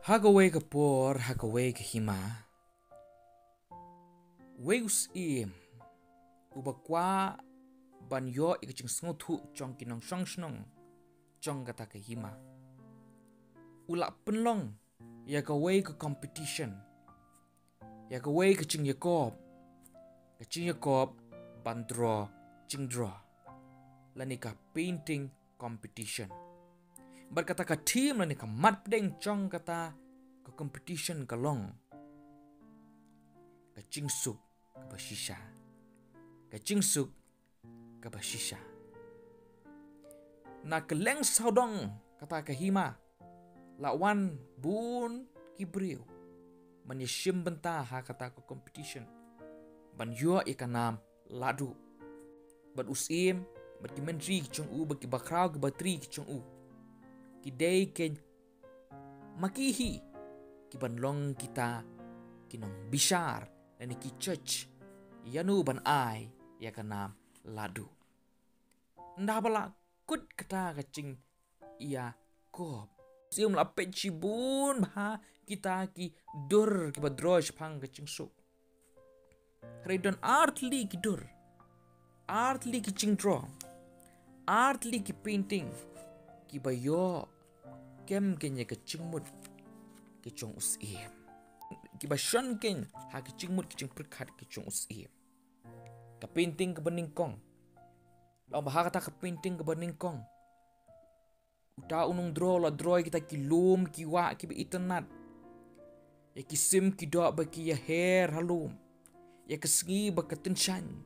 Hagaway ka por, hagaway ka hima. Weus im. Ubakwa banyo ikaching sngotu chong kinong shong shnong. Chong kata ka hima. Ula penlong. Yakaway ka competition. Yakaway ka ching yakob. Kaching yakob bandro ching draw. Lanika painting competition. Berkata ka team lanika matdeng chong kata ka competition kalong. Kaching suk kabashisha. Kaching suk kabashisha. Na keleng saudong kata kahima. Lawan bun kibriu. Menyeshim bentah ha kata ka competition. Ban yo ikanam ladu. Ban usim bagi menteri kicong u bagi bakrau ke batri kicong u. Kidai ken makihi kiban long kita kinong bishar dan ki church yanu ban ai ya kanam ladu. Nda bala kut kata kacing ia kop. Sium la pecibun ha kita ki dur ki badrosh pang kacing suk. Redon artli ki dur. Artli ki cing draw. Artli ki painting. Ki bayo kem kenya kacing mut ki chong usim. Ki basyon ken ha ki cing mut ki cing perkat ki chong usim. Ka painting ke beningkong. Lau bahar kata ka painting ke beningkong. Uta unung draw la draw kita ki lum ki wa ki be internet. Ya ki sim ki do ba ki ya hair halum. Ya kesengi ba ketenshan.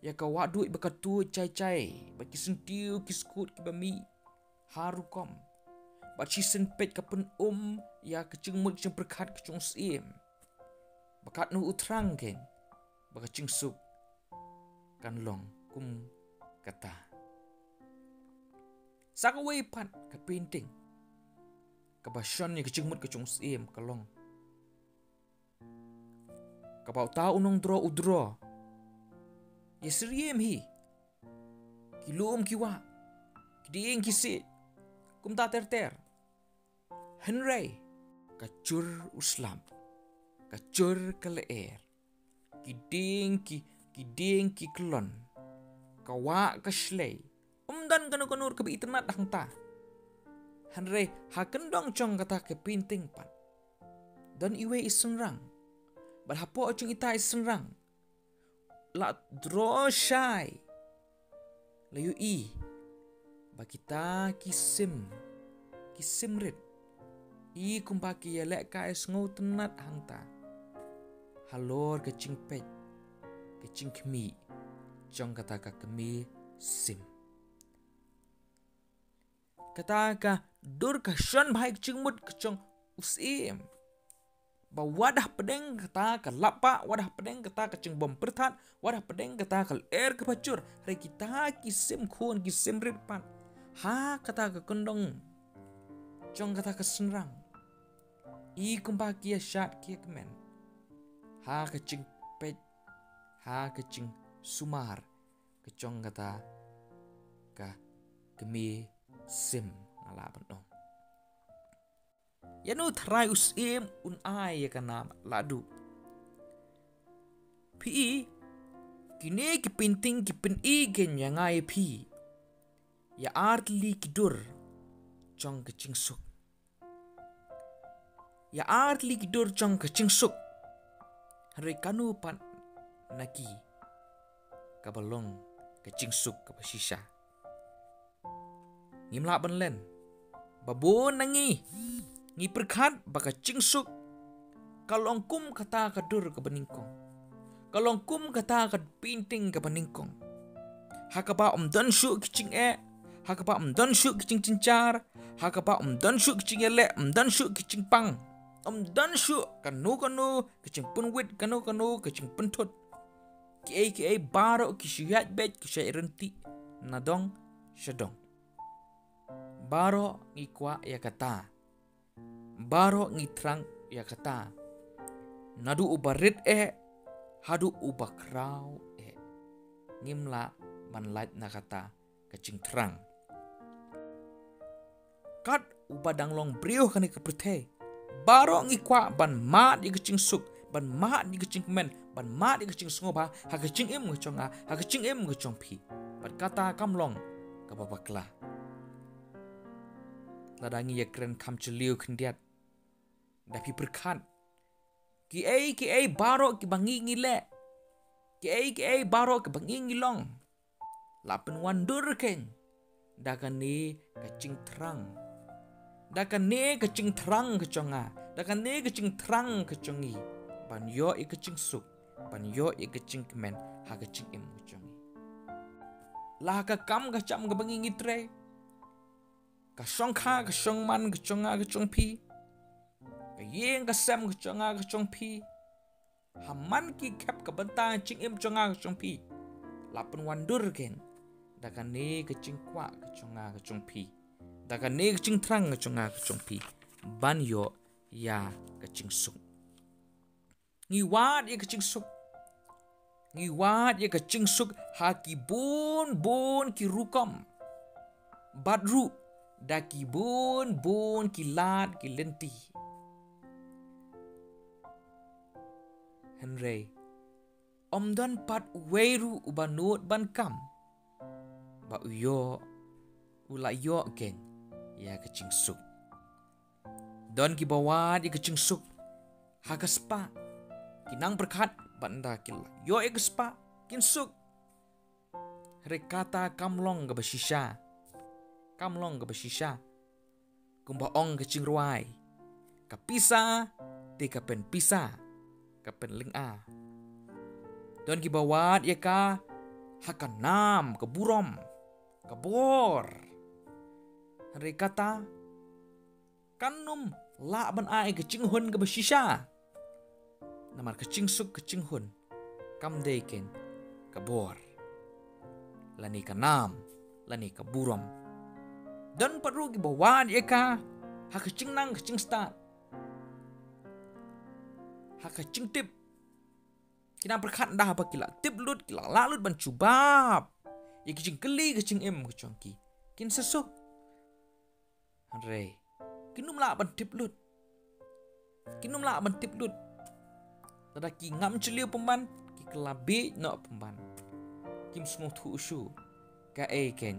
Ya ka wa duit ba tu cai-cai. Ba ki sentiu ki skut ki ba mi. Harukom. Ba chi sen pet ka pen ya kecing mut kecing perkat kecing sim. Bakat nu utrang ken. Ba kecing suk kan long kum kata. Sakaway pat ka painting. Kabasyon ni kecing mut kecing sim kalong. Kabau tau nong draw udro. Ya seriem hi. Kilum kiwa. Kidiing kisi. Kum ta ter. Henry. Kacur uslam. Kacur kaleer. Kiding ki kelon. Kawa kaslay. Dan kanu-kanur ke internet hang ta. Henry hakendong chong kata ke painting pan. Dan iwe isenrang. Berhapo chong ita isenrang. La draw shy. Layu i. Bakita kisim rit. I kumpaki ya lek ka es ngau tenat hang ta. Halor kecing pet. Kecing kemi. Chong kata ka kemi sim. Kata ka dur ka syon bahai kecing mut kecong usim. Ba wadah pedeng kata ka lapa, wadah pedeng kata kecing bom pertat, wadah pedeng kata ka air kepacur. Hari kita kisim kun kisim rit pan. Ha kata ka kendong. Chong kata ka senrang. I kumpa kia syat kia kemen. Ha kecing pet. Ha kecing sumar. Kecong kata ka kemi sim ala pendong. Yanu try usim un ai ya kana ladu. Pi kini ki painting ki pen i gen yang ai pi. Ya artli kidur chong kecing suk. Ya artli kidur chong kecing suk. Hari kanu pan naki kabalong kecing suk kabashisha. Ngimla benlen. Babon nangi. Ngi perkat baka cingsuk. Kalong kum kata kadur ke beningkong. Kalong kum kata ka painting ke beningkong. Hakapa dan syuk kicing Hakapa dan syuk kicing cincar. Hakapa dan syuk kicing elek. Dan syuk kicing pang. Dan syuk kanu kicing punwit kanu kicing pentut. Ki baro kisyat bet kisyat renti. Nadong syadong. Baro ngikwa ya kata. Baro ngitrang ya kata. Nadu ubarit hadu ubakrau Ngimla manlait na kata kacing terang. Kat upadang long brio kani keperthe. Baro ngi kwa ban mat i kaching suk, ban mat i kaching men, ban mat i kaching sungoba, ha kaching im ngchonga, ha kaching im ngchong pi. Ban kata kamlong ka babakla. Ladangi ya kren kam cheliu kendiat. Dapi berkat. Ki ai baro ki bangi ngile. Ki ai baro ki bangi ngilong. Lapen wandur ken. Dakan ni kaching terang. Dakan ni kaching terang kechonga. Dakan ni kaching terang kechongi. Ban yo i kaching suk. Ban yo i kaching kemen. Ha kaching im kechongi. Lah ka kam kacham ka bangi ngitre. Kasong ka kasong man kechonga kechong pi. Kayeng kasem kechonga kechong pi. Haman ki kep ka bentang ching im kechonga kechong pi. Lapen wandur ken. Dakan ni kecing kwa kechonga kechong pi. Dakan ni kecing terang kechonga kechong pi. Ban yo ya kecing suk. Ngiwat ya kecing suk. Ngiwat ya kecing suk ha ki bun ki rukom. Badru da ki bun ki lat ki lenti. Henry om don pat weru ubanut ban kam. Ba uyo ula yo ken ya kecing suk. Don ki bawat ya kecing suk ha kaspa kinang berkat banda kil yo ya kaspa kin suk. Rekata kamlong ga basisha. Kamlong ga basisha. Kumba ong kecing ruai. Kapisa te kapen pisa. Kapen ling a. Don ki bawat ya ka hakanam keburom. Kabor. Hari kata kanum la ban ai kecing hun ke basisha. Namar kecing suk kecing hun. Kam deken kabor. Lani kanam, lani kaburom. Dan perlu ki bawa dia ka ha kecing nang kecing start. Ha kecing tip. Kina berkat dah apa kila tip lut kila lalut ban cubab. Ya kecing keli kecing em kecongki. Kin sesuk. Andre. Kinum la ban tip lut. Kinum la ban tip lut. Tada ki ngam celiu pemban. Ki kelabi no pemban. Kim semua tu usu. Ka ken.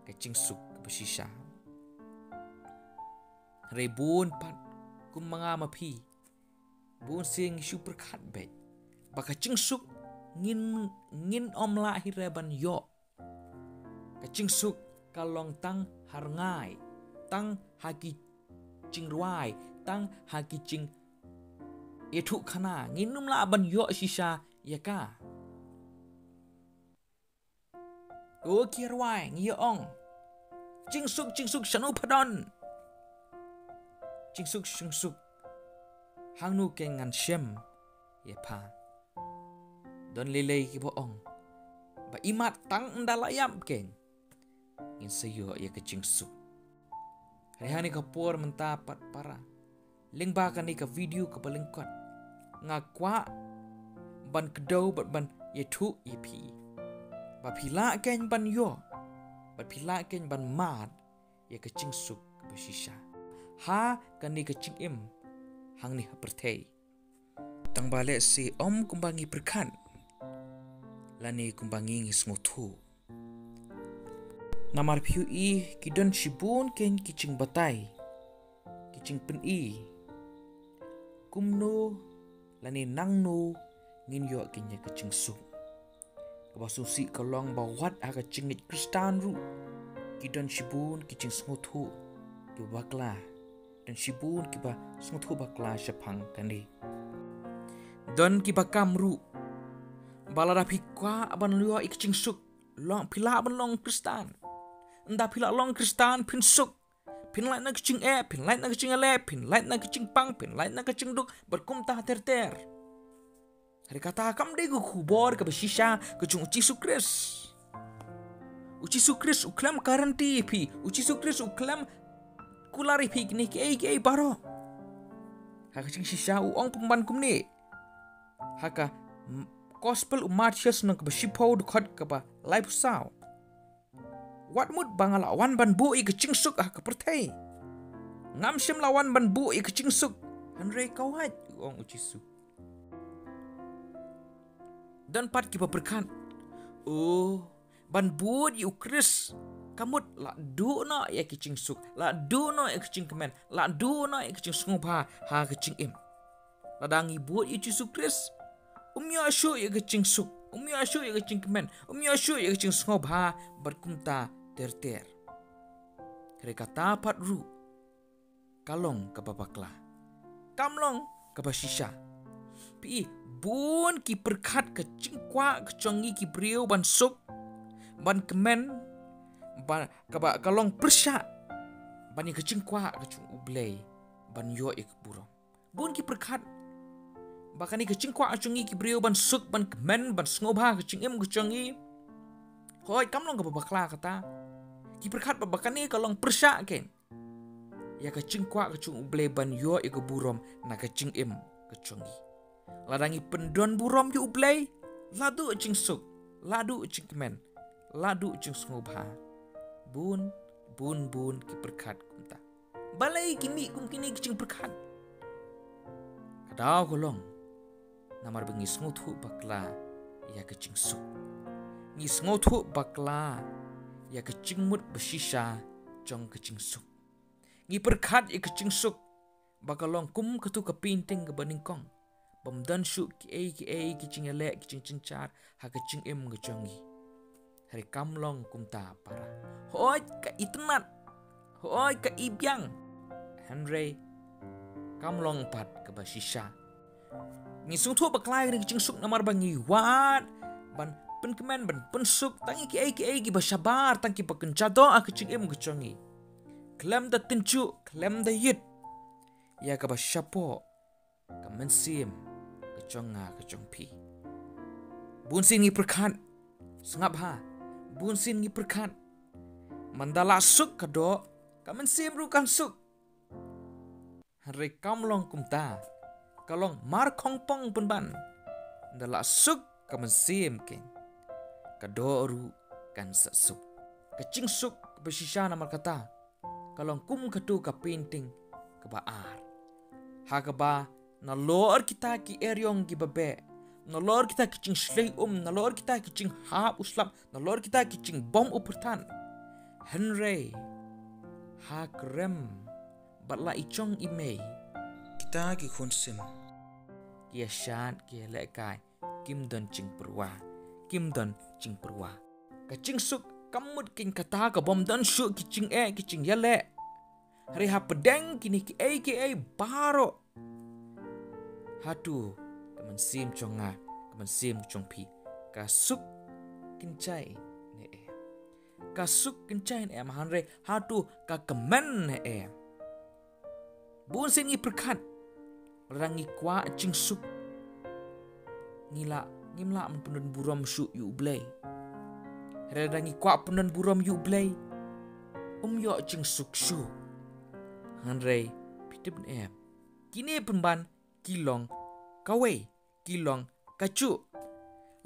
Kecing suk bersisa. Andre bun pat. Kum mangama pi. Bun sing isu berkat bet. Baka cing suk. Ngin om lahir ban yo. Kacing suk kalong tang harngai, tang haki cing ruai, tang haki cing etuk kana, nginum la ban yo sisa ya ka. O ki ruai ngiyo ong. Cing suk shanu padon. Cing suk. Hang nu ken ngan shem ya pa. Don lelei ki bo ong. Ba imat tang ndalayam ken. In sayo ya kecing suk. Hari-hari kapur mentapat para. Lingbakan ni ka video ka balengkot. Ngakwa ban kedau ban yetu yepi. Ba pila ken ban yo. Ba pila ken ban mat ya kecing suk bersisa. Ha kan ni kecing im hang ni pertei. Tang balik si om kumbangi berkan. Lani kumbangi ngismutu. Namar piu i kidon shibun ken kicing batai. Kicing pen i. Kumno lani nangno ngin yo kenya kicing suk. Kabasusi kalong bawat aga cingit kristan ru. Kidon shibun kicing smutu. Kibakla. Dan shibun kiba smutu bakla syapang kandi. Don kibakam ru. Balara pikwa aban luo ikicing suk. Long pila aban long kristan. Nda pila long kristan pin suk. Pin light na kecing pin light na kecing ale, pin light na kecing pang, pin light na kecing duk, berkum tah ter. Hari kata kam degu kubor ke besisha kecung uci sukris. Uci sukris uklam karanti pi, uci sukris uklam kulari pi kini ke baro. Ha kecing shisha uong pemban kum ni. Haka gospel umat Yesus nang ke besipau dekat ke ba live sao. Wat mut bang lawan ban bu i kecing suk ke pertai. Ngam sim lawan ban bu i kecing suk Henry kau hat ong ucisu. Dan pat kipa berkan. Oh, ban buat yu Chris. Kamut la du na ya kicing suk. La du na ya kicing kemen. La du na ya kicing sunggup ha kicing im. La dangi buat yu cisu Chris. Umya syu ya kicing suk. Umya syu ya kicing kemen. Umya syu ya kicing sunggup ha berkumta ter. Mereka tapat ru. Kalong ke babakla. Kamlong ke basisha. Pi bun ki perkat ke cingkwa ke congi ki brio ban suk. Ban kemen. Ban kalong persya. Ban ke cingkwa ke cung ublay. Ban yo ik burom. Bun ki perkat. Bahkan ni ke cingkwa ke congi ki brio ban suk. Ban kemen ban sngobha ke cingim ke congi. Hoi kamlong ke babakla kata. Ki perkat bahkan ni kalong persya ken. Ya ke cingkwa ke cung ublay ban yo ik burom na ke cingim ke congi. Ladangi pendon burom yu ublay. Ladu cing suk. Ladu cing kemen. Ladu cing sngobha. Bun ki perkat kumta. Balai kimi kum kini cing perkat. Kadau kolong. Namar bengi sngotu bakla. Ya ke cing suk. Ngi sngotu bakla. Ya ke cing mut besisha. Jong ke cing suk. Ngi perkat ya ke cing suk. Bakalong kum ketu ke pinting ke baningkong. Bamdan syuk ki cing elek ki cing cincar ha ke cing im ke congi. Hari kamlong kumta para. Hoi ka itnat. Hoi ka ibyang. Henry kamlong pat ke basisha. Ngi sungtu baklai ke cing suk namar bangi wat. Ban penkemen ban pensuk tangi ki basabar tangki pakencado a ke cing im ke congi. Klem da tencu, klem da yit. Ya ka basyapo. Ka mensim. Keconga kecong pi. Bunsin ngi perkat. Sengap ha. Bunsin ngi perkat. Mandala suk kado. Kamen sim ru kan suk. Hari kamlong kumta. Kalong mar kongpong penban. Mandala suk kamen sim ken. Kado ru kan suk. Kecing suk bersisha namar kata. Kalong kum katu ka painting ke baar. Ha ke ba. Nalor kita ki eryong ki babe. Nalor kita kicing slay nalor kita kicing hap uslam. Nalor kita kicing bom upertan. Henry. Ha krem. Batla ichong imei. Kita ki khunsim. Kia shat kia lekai. Kim don cing perwa. Kim don cing perwa. Kacing suk kamut king kata ka bom don syuk kicing kicing yale. Hari ha pedeng kini ki baro. Hatu teman sim conga, teman sim cong pi. Kasuk kincai ne Kasuk kincai ne Henry hatu ka kemen ne Bun sin ngi perkat. Rangi kwa cing suk. Ngimla men pendon burom syuk yu blay. Rangi kwa pendon burom yu blay. Yo cing suk syuk. Henry pitip ne kini penban kilong kawe kilong kacu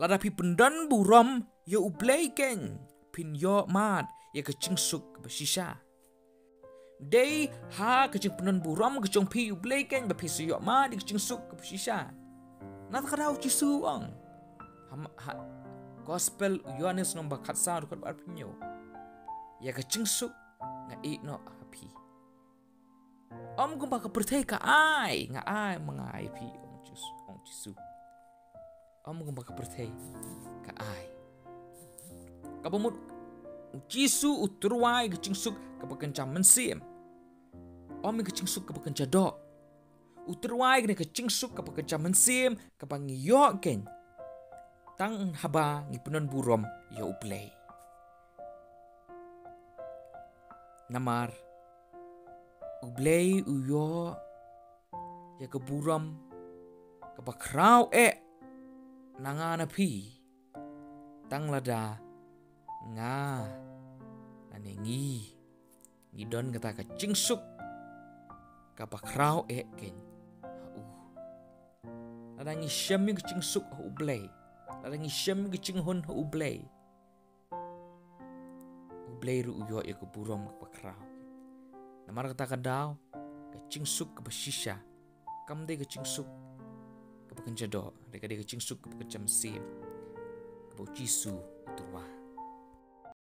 ladapi pendan buram ya ublay ken pin yo mad ya kecing suk basisha day ha kecing pendan buram kecing pi ublay ken bapi yo mad kecing suk basisha nat kadau cisu ang gospel Yohanes nomba khatsa rukot bar pinyo ya kecing suk nga no api Om gumpa ka pertai ka ai nga ai mangai pi ong cisu. Om gumpa ka pertai ka ai. Kapamut cisu uturwai ke cingsuk ka pakencam mensim. Om ke cingsuk ka pakenca do. Uturwai ke cingsuk ka pakencam mensim ka pangiyo ken. Tang haba ngi penon burom ya uplay. Namar ublay uyo ya keburam kebakrau nangana pi tang lada nga nanengi ngidon kata ka cingsuk kabakrau ken lada ngi syam ke cingsuk ublay lada ngi syam ke cinghun ublay ru uyo ya keburam kebakrau Namar kata kadau, ke cingsuk ke basisha, kam de ke cingsuk ke pekan jado de ke cingsuk ke pekan sim ke bau cisu turwa